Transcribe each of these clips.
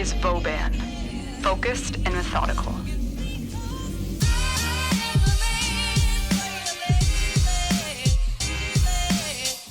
is Vauban, focused and methodical.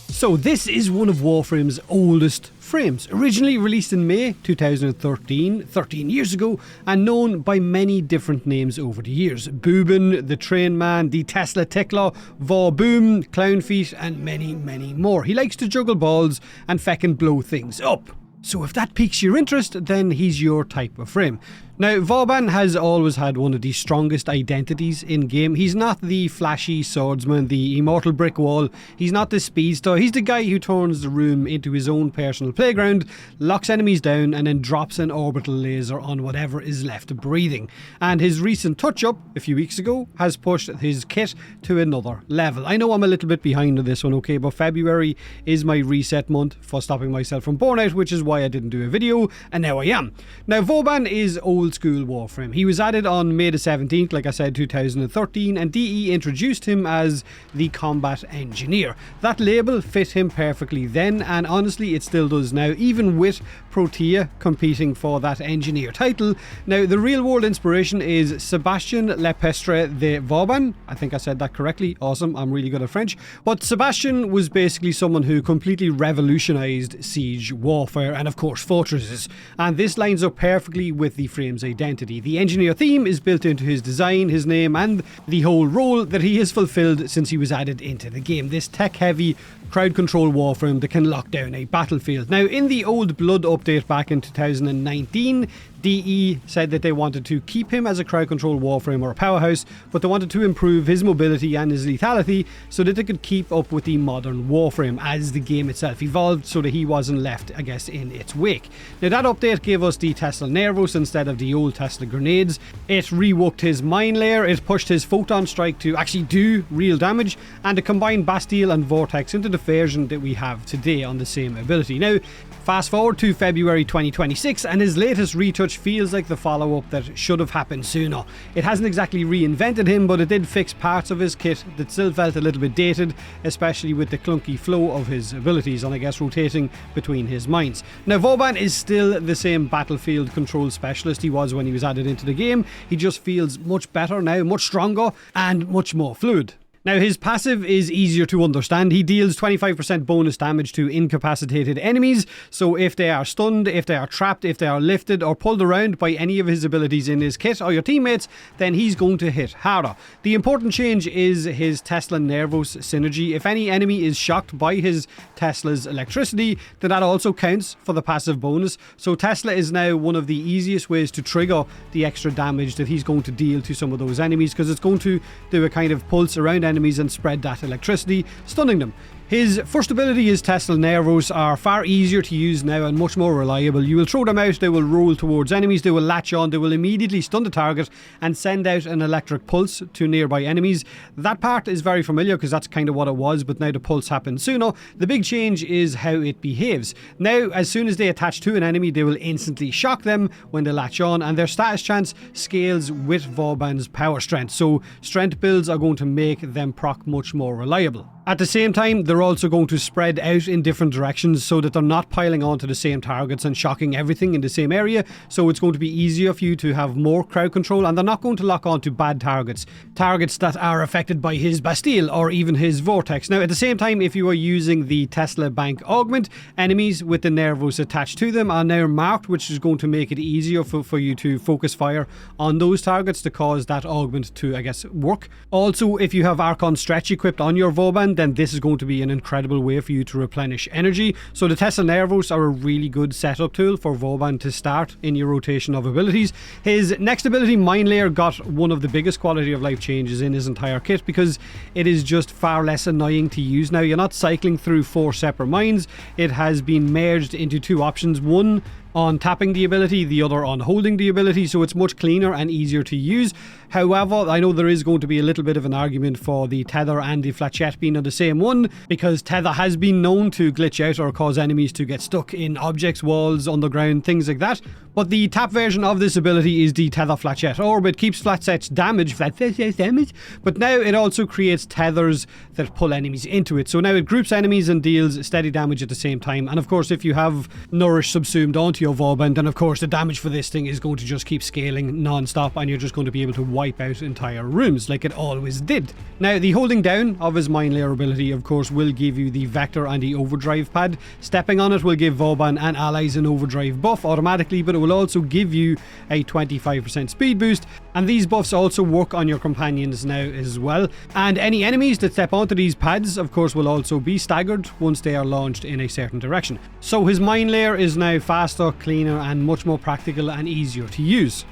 So this is one of Warframe's oldest frames, originally released in May 2013, 13 years ago, and known by many different names over the years. Boobin, the Train Man, the Tesla Tickler, Vauban, Clownfeet, and many, many more. He likes to juggle balls and feckin' blow things up. So if that piques your interest, then he's your type of frame. Now, Vauban has always had one of the strongest identities in game. He's not the flashy swordsman, the immortal brick wall. He's not the speedster. He's the guy who turns the room into his own personal playground, locks enemies down, and then drops an orbital laser on whatever is left breathing. And his recent touch-up, a few weeks ago, has pushed his kit to another level. I know I'm a little bit behind on this one, okay, but February is my reset month for stopping myself from burnout, which is why I didn't do a video, and now I am. Now, Vauban is old school Warframe. He was added on May the 17th, like I said, 2013, and DE introduced him as the combat engineer. That label fit him perfectly then, and honestly it still does now, even with Protea competing for that engineer title. Now, the real world inspiration is Sébastien Lepestre de Vauban. I think I said that correctly. Awesome, I'm really good at French. But Sébastien was basically someone who completely revolutionized siege warfare and of course fortresses, and this lines up perfectly with the frame's identity. The engineer theme is built into his design, his name, and the whole role that he has fulfilled since he was added into the game. This tech-heavy, crowd-control Warframe that can lock down a battlefield. Now, in the Old Blood update back in 2019, DE said that they wanted to keep him as a crowd-control Warframe or a powerhouse, but they wanted to improve his mobility and his lethality so that they could keep up with the modern Warframe as the game itself evolved, so that he wasn't left, I guess, in its wake. Now, that update gave us the Tesla Nervos instead of the old Tesla grenades. It reworked his Minelayer, it pushed his Photon Strike to actually do real damage, and it combined Bastille and Vortex into the version that we have today on the same ability. Now, fast forward to February 2026, and his latest retouch feels like the follow-up that should have happened sooner. It hasn't exactly reinvented him, but it did fix parts of his kit that still felt a little bit dated, especially with the clunky flow of his abilities and I guess rotating between his mines. Now, Vauban is still the same battlefield control specialist he was when he was added into the game. He just feels much better now, much stronger, and much more fluid. Now, his passive is easier to understand. He deals 25% bonus damage to incapacitated enemies, so if they are stunned, if they are trapped, if they are lifted or pulled around by any of his abilities in his kit or your teammates, then he's going to hit harder. The important change is his Tesla Nervos synergy. If any enemy is shocked by his Tesla's electricity, then that also counts for the passive bonus. So Tesla is now one of the easiest ways to trigger the extra damage that he's going to deal to some of those enemies, because it's going to do a kind of pulse around enemies and spread that electricity, stunning them. His first ability, his Tesla Nervos, are far easier to use now and much more reliable. You will throw them out, they will roll towards enemies, they will latch on, they will immediately stun the target and send out an electric pulse to nearby enemies. That part is very familiar because that's kind of what it was, but now the pulse happens sooner. The big change is how it behaves. Now, as soon as they attach to an enemy, they will instantly shock them when they latch on, and their status chance scales with Vauban's power strength. So strength builds are going to make them proc much more reliable. At the same time, they're also going to spread out in different directions so that they're not piling onto the same targets and shocking everything in the same area. So it's going to be easier for you to have more crowd control, and they're not going to lock onto bad targets. Targets that are affected by his Bastille or even his Vortex. Now, at the same time, if you are using the Tesla Bank Augment, enemies with the Nervos attached to them are now marked, which is going to make it easier for you to focus fire on those targets to cause that augment to, I guess, work. Also, if you have Archon Stretch equipped on your Vauban, then this is going to be an incredible way for you to replenish energy. So the Tesla Nervos are a really good setup tool for Vauban to start in your rotation of abilities. His next ability, Minelayer, got one of the biggest quality of life changes in his entire kit because it is just far less annoying to use now. You're not cycling through 4 separate mines. It has been merged into 2 options, one on tapping the ability, the other on holding the ability, so it's much cleaner and easier to use. However, I know there is going to be a little bit of an argument for the tether and the flechette being on the same one, because tether has been known to glitch out or cause enemies to get stuck in objects, walls, underground, things like that. But the tap version of this ability is the tether flechette orb. It keeps flechettes damage, but now it also creates tethers that pull enemies into it. So now it groups enemies and deals steady damage at the same time. And of course, if you have Nourish subsumed onto your Vauban, then of course the damage for this thing is going to just keep scaling non-stop, and you're just going to be able to wipe out entire rooms like it always did. Now, the holding down of his Minelayer ability, of course, will give you the Vector and the Overdrive pad. Stepping on it will give Vauban and allies an Overdrive buff automatically, but it will also give you a 25% speed boost, and these buffs also work on your companions now as well. And any enemies that step onto these pads, of course, will also be staggered once they are launched in a certain direction. So his Minelayer is now faster, cleaner, and much more practical and easier to use.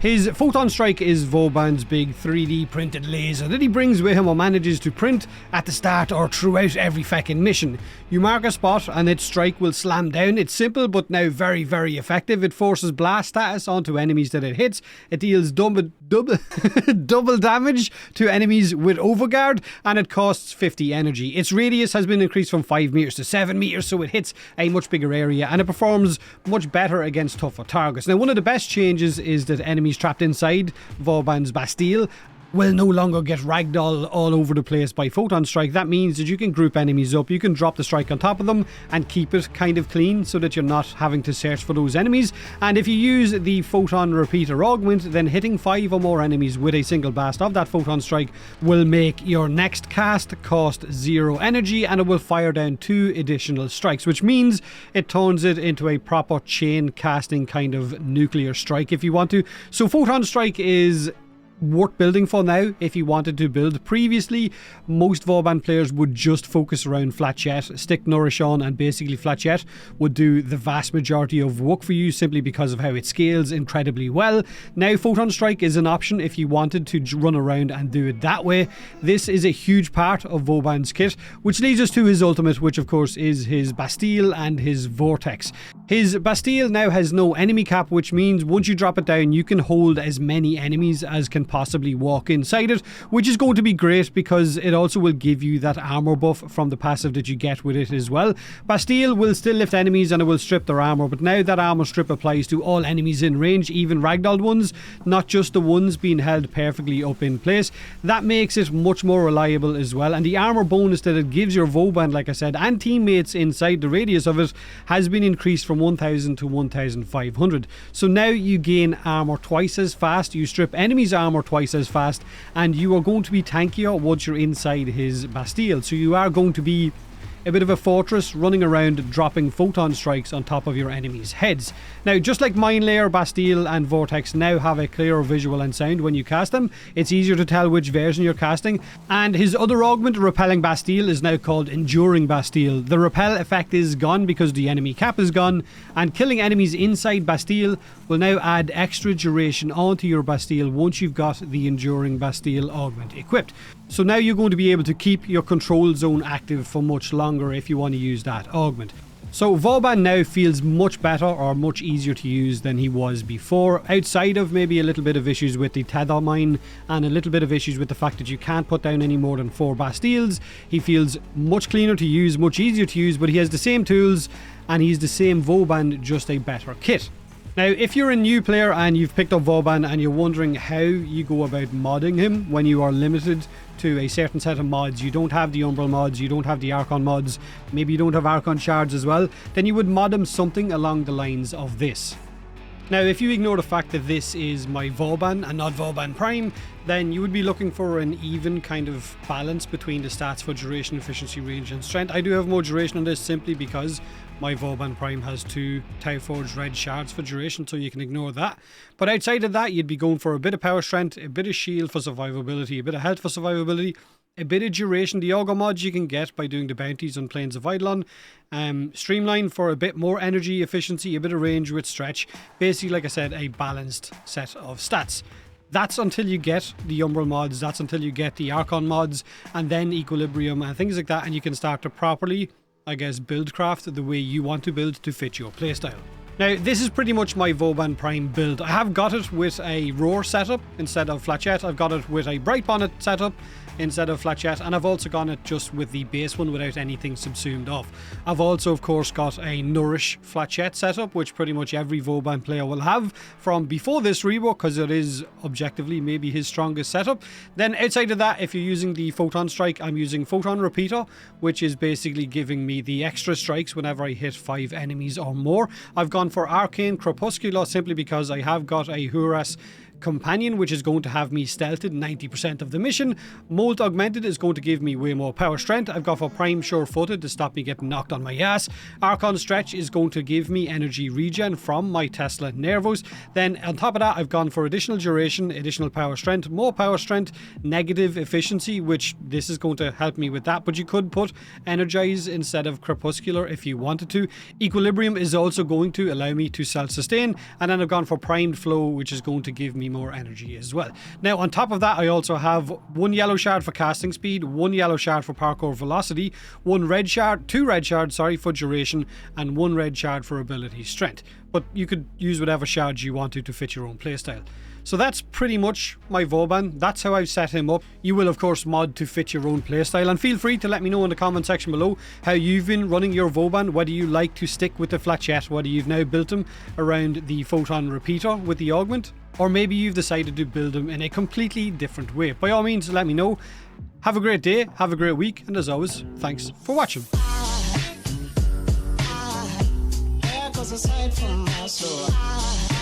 His Photon Strike is Vauban's big 3D printed laser that he brings with him or manages to print at the start or throughout every feckin' mission. You mark a spot and its strike will slam down. It's simple but now very, very effective. It forces blast status onto enemies that it hits. It deals double damage to enemies with Overguard, and it costs 50 energy. Its radius has been increased from 5 meters to 7 meters, so it hits a much bigger area and it performs much better against tougher targets. Now, one of the best changes is that enemies trapped inside Vauban's Bastille will no longer get ragdoll all over the place by Photon Strike. That means that you can group enemies up, you can drop the strike on top of them and keep it kind of clean so that you're not having to search for those enemies. And if you use the Photon Repeater Augment, then hitting 5 or more enemies with a single blast of that Photon Strike will make your next cast cost 0 energy, and it will fire down 2 additional strikes, which means it turns it into a proper chain casting kind of nuclear strike if you want to. So Photon Strike is worth building for now if you wanted to build. Previously, most Vauban players would just focus around Flachette, stick Nourish on, and basically Flachette would do the vast majority of work for you simply because of how it scales incredibly well. Now Photon Strike is an option if you wanted to run around and do it that way. This is a huge part of Vauban's kit, which leads us to his ultimate, which of course is his Bastille and his Vortex. His Bastille now has no enemy cap, which means once you drop it down you can hold as many enemies as can possibly walk inside it, which is going to be great because it also will give you that armor buff from the passive that you get with it as well. Bastille will still lift enemies and it will strip their armor, but now that armor strip applies to all enemies in range, even ragdolled ones, not just the ones being held perfectly up in place. That makes it much more reliable as well, and the armor bonus that it gives your Vauban, like I said, and teammates inside the radius of it has been increased from 1000 to 1500. So now you gain armor twice as fast, you strip enemies armor twice as fast, and you are going to be tankier once you're inside his Bastille. So you are going to be a bit of a fortress running around dropping Photon Strikes on top of your enemies' heads. Now, just like Minelayer, Bastille and Vortex now have a clearer visual and sound when you cast them, it's easier to tell which version you're casting. And his other augment, Repelling Bastille, is now called Enduring Bastille. The repel effect is gone because the enemy cap is gone, and killing enemies inside Bastille will now add extra duration onto your Bastille once you've got the Enduring Bastille augment equipped. So now you're going to be able to keep your control zone active for much longer if you want to use that augment. So Vauban now feels much better or much easier to use than he was before, outside of maybe a little bit of issues with the tether mine and a little bit of issues with the fact that you can't put down any more than 4 Bastilles. He feels much cleaner to use, much easier to use, but he has the same tools and he's the same Vauban, just a better kit. Now, if you're a new player and you've picked up Vauban and you're wondering how you go about modding him when you are limited to a certain set of mods, you don't have the Umbral mods, you don't have the Archon mods, maybe you don't have Archon shards as well, then you would mod him something along the lines of this. Now, if you ignore the fact that this is my Vauban and not Vauban Prime, then you would be looking for an even kind of balance between the stats for duration, efficiency, range and strength. I do have more duration on this simply because my Vauban Prime has 2 Tau-Forged red shards for duration, so you can ignore that. But outside of that, you'd be going for a bit of power strength, a bit of shield for survivability, a bit of health for survivability, a bit of duration. The auger mods you can get by doing the bounties on Plains of Eidolon. Streamline for a bit more energy efficiency, a bit of range with stretch. Basically, like I said, a balanced set of stats. That's until you get the Umbral mods, that's until you get the Archon mods, and then Equilibrium and things like that, and you can start to properly, I guess, buildcraft the way you want to build to fit your playstyle. Now, this is pretty much my Vauban Prime build. I have got it with a Roar setup instead of Flachette. I've got it with a Bright Bonnet setup, instead of flechette, and I've also gone it just with the base one without anything subsumed off. I've also of course got a Nourish flechette setup, which pretty much every Vauban player will have from before this rework, because it is objectively maybe his strongest setup. Then outside of that, if you're using the Photon Strike, I'm using Photon Repeater, which is basically giving me the extra strikes whenever I hit 5 enemies or more. I've gone for Arcane Crepuscular simply because I have got a Huras Companion, which is going to have me stealthed 90% of the mission. Molt Augmented is going to give me way more power strength. I've got for Prime Sure-Footed to stop me getting knocked on my ass. Archon Stretch is going to give me energy regen from my Tesla Nervos. Then on top of that, I've gone for additional duration, additional power strength, more power strength, negative efficiency, which this is going to help me with that, but you could put Energize instead of Crepuscular if you wanted to. Equilibrium is also going to allow me to self-sustain, and then I've gone for Primed Flow, which is going to give me more energy as well. Now on top of that, I also have 1 yellow shard for casting speed, 1 yellow shard for parkour velocity, 2 red shards for duration, and 1 red shard for ability strength. But you could use whatever shards you want to fit your own playstyle. So that's pretty much my Vauban. That's how I've set him up. You will of course mod to fit your own playstyle, and feel free to let me know in the comment section below how you've been running your Vauban, whether you like to stick with the flechette, whether you've now built him around the Photon Repeater with the augment, or maybe you've decided to build them in a completely different way. By all means, let me know. Have a great day, have a great week, and as always, thanks for watching. Aside from my soul.